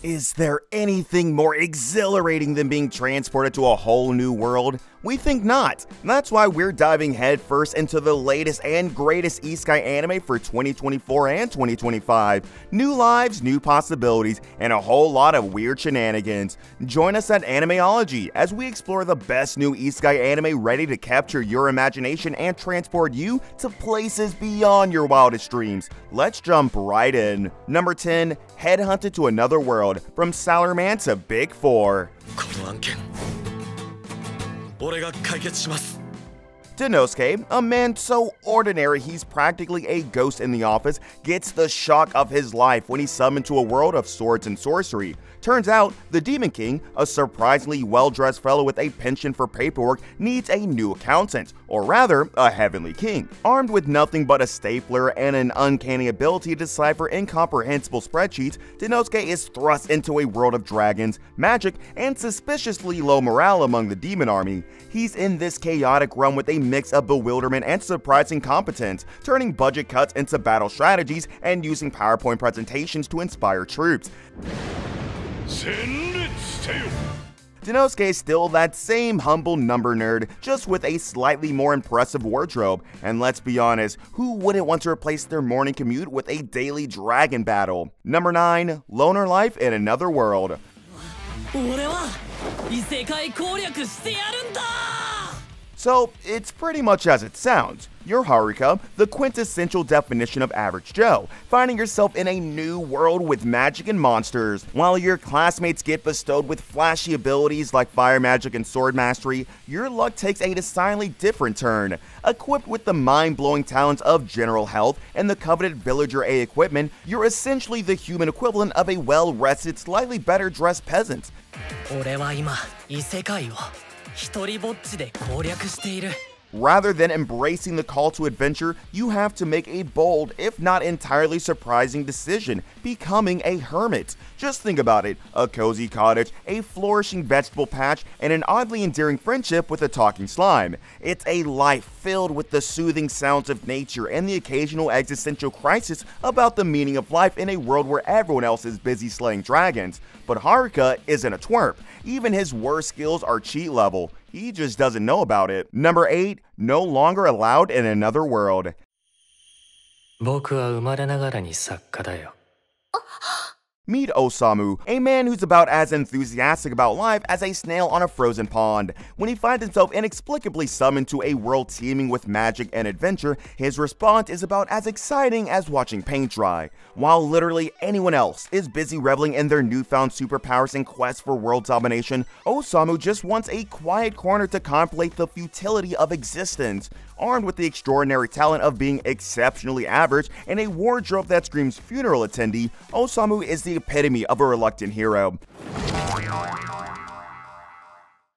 Is there anything more exhilarating than being transported to a whole new world? We think not. That's why we're diving headfirst into the latest and greatest Isekai anime for 2024 and 2025. New lives, new possibilities, and a whole lot of weird shenanigans. Join us at Animeology as we explore the best new Isekai anime ready to capture your imagination and transport you to places beyond your wildest dreams. Let's jump right in. Number 10, Headhunted to Another World, from Salaryman to Big 4. Denosuke, a man so ordinary he's practically a ghost in the office, gets the shock of his life when he's summoned to a world of swords and sorcery. Turns out, the Demon King, a surprisingly well-dressed fellow with a penchant for paperwork, needs a new accountant, or rather, a heavenly king. Armed with nothing but a stapler and an uncanny ability to decipher incomprehensible spreadsheets, Denosuke is thrust into a world of dragons, magic, and suspiciously low morale among the demon army. He's in this chaotic realm with a mix of bewilderment and surprising competence, turning budget cuts into battle strategies and using PowerPoint presentations to inspire troops. Denosuke is still that same humble number nerd, just with a slightly more impressive wardrobe, and let's be honest, who wouldn't want to replace their morning commute with a daily dragon battle? Number 9, Loner Life in Another World. So, it's pretty much as it sounds. You're Haruka, the quintessential definition of average Joe, finding yourself in a new world with magic and monsters. While your classmates get bestowed with flashy abilities like fire magic and sword mastery, your luck takes a decidedly different turn. Equipped with the mind-blowing talents of general health and the coveted villager A equipment, you're essentially the human equivalent of a well-rested, slightly better-dressed peasant. Rather than embracing the call to adventure, you have to make a bold, if not entirely surprising decision, becoming a hermit. Just think about it, a cozy cottage, a flourishing vegetable patch, and an oddly endearing friendship with a talking slime. It's a life filled with the soothing sounds of nature and the occasional existential crisis about the meaning of life in a world where everyone else is busy slaying dragons. But Haruka isn't a twerp. Even his worst skills are cheat level. He just doesn't know about it. Number 8, No Longer Allowed in Another World. Meet Osamu, a man who's about as enthusiastic about life as a snail on a frozen pond. When he finds himself inexplicably summoned to a world teeming with magic and adventure, his response is about as exciting as watching paint dry. While literally anyone else is busy reveling in their newfound superpowers and quest for world domination, Osamu just wants a quiet corner to contemplate the futility of existence. Armed with the extraordinary talent of being exceptionally average and a wardrobe that screams funeral attendee, Osamu is the epitome of a reluctant hero.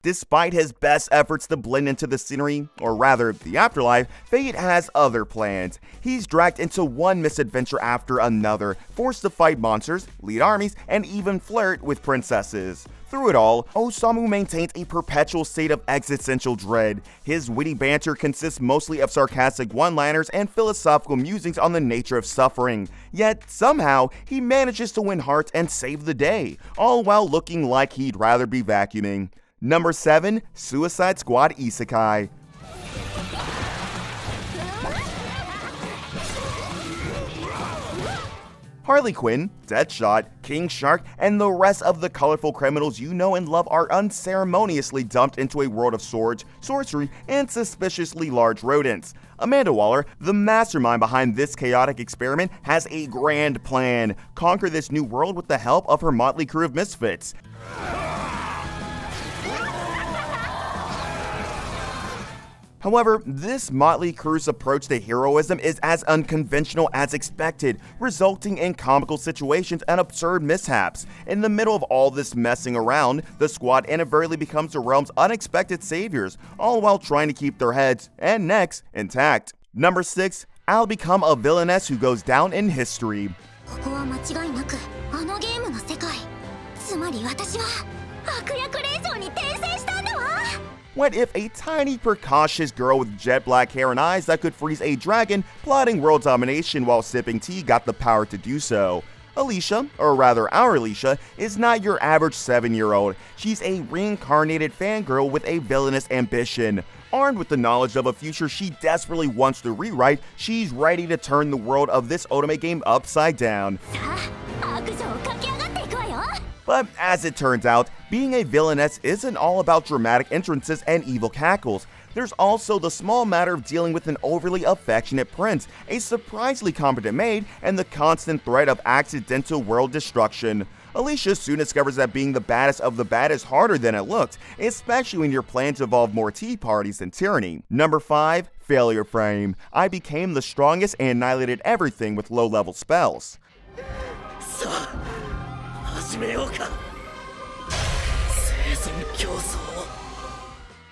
Despite his best efforts to blend into the scenery, or rather, the afterlife, fate has other plans. He's dragged into one misadventure after another, forced to fight monsters, lead armies, and even flirt with princesses. Through it all, Osamu maintains a perpetual state of existential dread. His witty banter consists mostly of sarcastic one-liners and philosophical musings on the nature of suffering. Yet, somehow, he manages to win hearts and save the day, all while looking like he'd rather be vacuuming. Number 7, Suicide Squad Isekai. Harley Quinn, Deadshot, King Shark, and the rest of the colorful criminals you know and love are unceremoniously dumped into a world of swords, sorcery, and suspiciously large rodents. Amanda Waller, the mastermind behind this chaotic experiment, has a grand plan: conquer this new world with the help of her motley crew of misfits. However, this motley crew's approach to heroism is as unconventional as expected, resulting in comical situations and absurd mishaps. In the middle of all this messing around, the squad inadvertently becomes the realm's unexpected saviors, all while trying to keep their heads and necks intact. Number 6, I'll become a villainess who goes down in history. What if a tiny, precocious girl with jet black hair and eyes that could freeze a dragon plotting world domination while sipping tea got the power to do so? Alicia, or rather our Alicia, is not your average 7-year-old. She's a reincarnated fangirl with a villainous ambition. Armed with the knowledge of a future she desperately wants to rewrite, she's ready to turn the world of this otome game upside down. But as it turns out, being a villainess isn't all about dramatic entrances and evil cackles. There's also the small matter of dealing with an overly affectionate prince, a surprisingly competent maid, and the constant threat of accidental world destruction. Alicia soon discovers that being the baddest of the bad is harder than it looked, especially when your plans involve more tea parties than tyranny. Number 5. Failure Frame. I became the strongest and annihilated everything with low-level spells.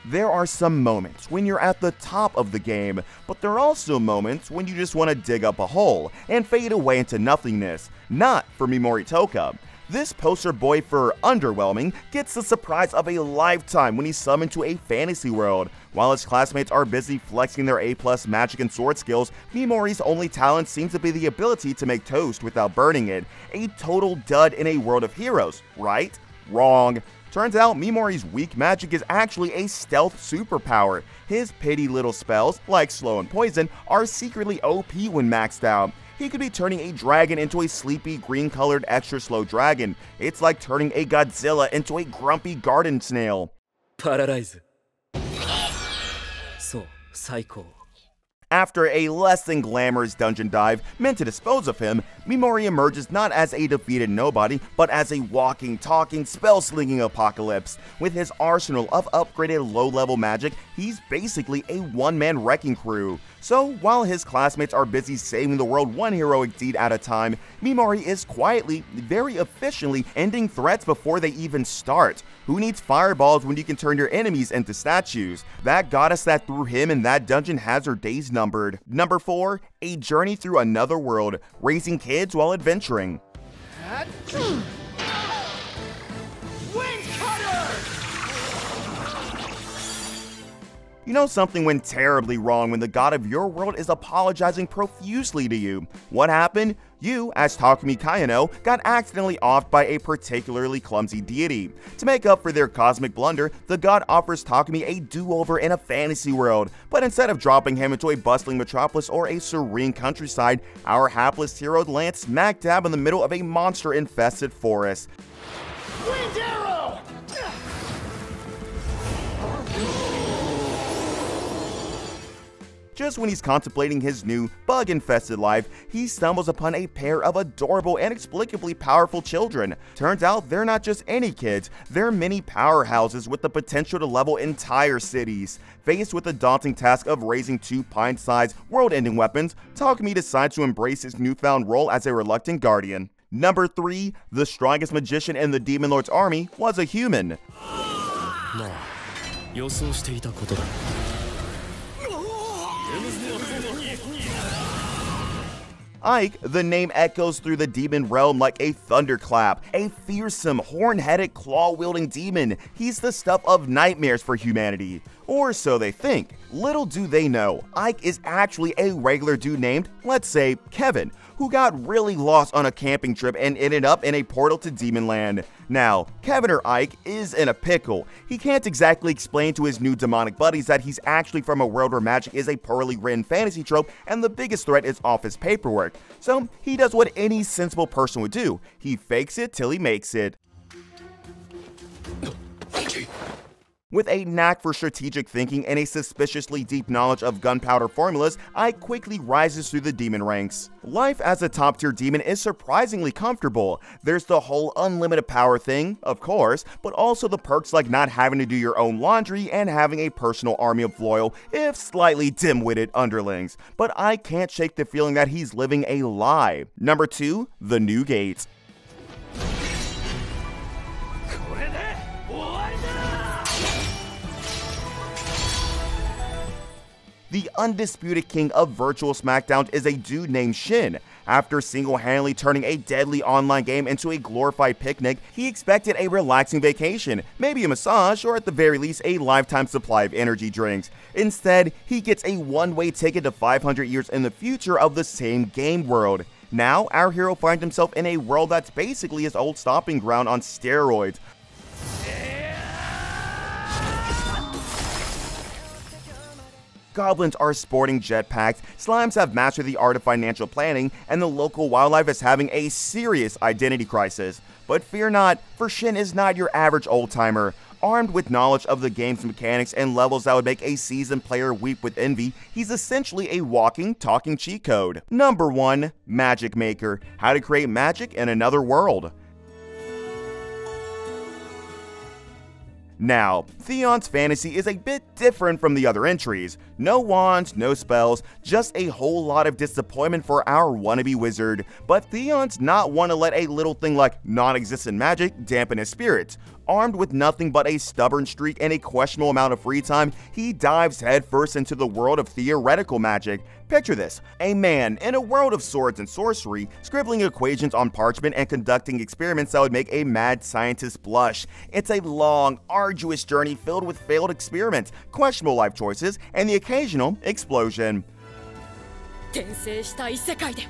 There are some moments when you're at the top of the game, but there are also moments when you just want to dig up a hole and fade away into nothingness. Not for Mimori Toka. This poster boy for underwhelming gets the surprise of a lifetime when he's summoned to a fantasy world. While his classmates are busy flexing their A+ magic and sword skills, Mimori's only talent seems to be the ability to make toast without burning it. A total dud in a world of heroes, right? Wrong. Turns out Mimori's weak magic is actually a stealth superpower. His pitty little spells, like slow and poison, are secretly OP when maxed out. He could be turning a dragon into a sleepy green-colored extra slow dragon. It's like turning a Godzilla into a grumpy garden snail. Paralyze. So, 最高. After a less than glamorous dungeon dive meant to dispose of him, Mimori emerges not as a defeated nobody, but as a walking, talking, spell-slinging apocalypse. With his arsenal of upgraded low-level magic, he's basically a one-man wrecking crew. So, while his classmates are busy saving the world one heroic deed at a time, Mimori is quietly, very efficiently ending threats before they even start. Who needs fireballs when you can turn your enemies into statues? That goddess that threw him in that dungeon has her days numbered. Number 4. A journey through another world, raising kids while adventuring. You know something went terribly wrong when the god of your world is apologizing profusely to you. What happened? You, as Takumi Kayano, got accidentally offed by a particularly clumsy deity. To make up for their cosmic blunder, the god offers Takumi a do-over in a fantasy world, but instead of dropping him into a bustling metropolis or a serene countryside, our hapless hero lands smack dab in the middle of a monster-infested forest. Wind arrow! Just when he's contemplating his new, bug-infested life, he stumbles upon a pair of adorable and inexplicably powerful children. Turns out they're not just any kids, they're mini powerhouses with the potential to level entire cities. Faced with the daunting task of raising 2 pint-sized, world-ending weapons, Takumi decides to embrace his newfound role as a reluctant guardian. Number 3. The strongest magician in the Demon Lord's army was a human. Ike, the name echoes through the demon realm like a thunderclap, a fearsome, horn-headed, claw-wielding demon. He's the stuff of nightmares for humanity. Or so they think. Little do they know, Ike is actually a regular dude named, let's say, Kevin, who got really lost on a camping trip and ended up in a portal to Demonland. Now, Kevin or Ike is in a pickle. He can't exactly explain to his new demonic buddies that he's actually from a world where magic is a poorly written fantasy trope and the biggest threat is office paperwork. So, he does what any sensible person would do. He fakes it till he makes it. With a knack for strategic thinking and a suspiciously deep knowledge of gunpowder formulas, Ike quickly rises through the demon ranks. Life as a top-tier demon is surprisingly comfortable. There's the whole unlimited power thing, of course, but also the perks like not having to do your own laundry and having a personal army of loyal, if slightly dim-witted underlings. But I can't shake the feeling that he's living a lie. Number 2. The New Gate. The undisputed king of virtual SmackDown is a dude named Shin. After single-handedly turning a deadly online game into a glorified picnic, he expected a relaxing vacation, maybe a massage, or at the very least a lifetime supply of energy drinks. Instead, he gets a one-way ticket to 500 years in the future of the same game world. Now, our hero finds himself in a world that's basically his old stomping ground on steroids. Goblins are sporting jetpacks, slimes have mastered the art of financial planning, and the local wildlife is having a serious identity crisis. But fear not, for Shin is not your average old-timer. Armed with knowledge of the game's mechanics and levels that would make a seasoned player weep with envy, he's essentially a walking, talking cheat code. Number 1. Magic Maker. How to create magic in another world. Now, Theon's fantasy is a bit different from the other entries. No wands, no spells, just a whole lot of disappointment for our wannabe wizard. But Theon's not one to let a little thing like non-existent magic dampen his spirits. Armed with nothing but a stubborn streak and a questionable amount of free time, he dives headfirst into the world of theoretical magic. Picture this: a man in a world of swords and sorcery, scribbling equations on parchment and conducting experiments that would make a mad scientist blush. It's a long, arduous journey filled with failed experiments, questionable life choices, and the occasional explosion. 転生した異世界で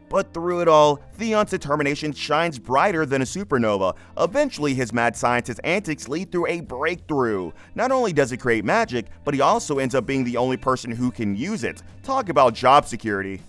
But through it all, Theon's determination shines brighter than a supernova. Eventually, his mad scientist's antics lead through a breakthrough. Not only does he create magic, but he also ends up being the only person who can use it. Talk about job security.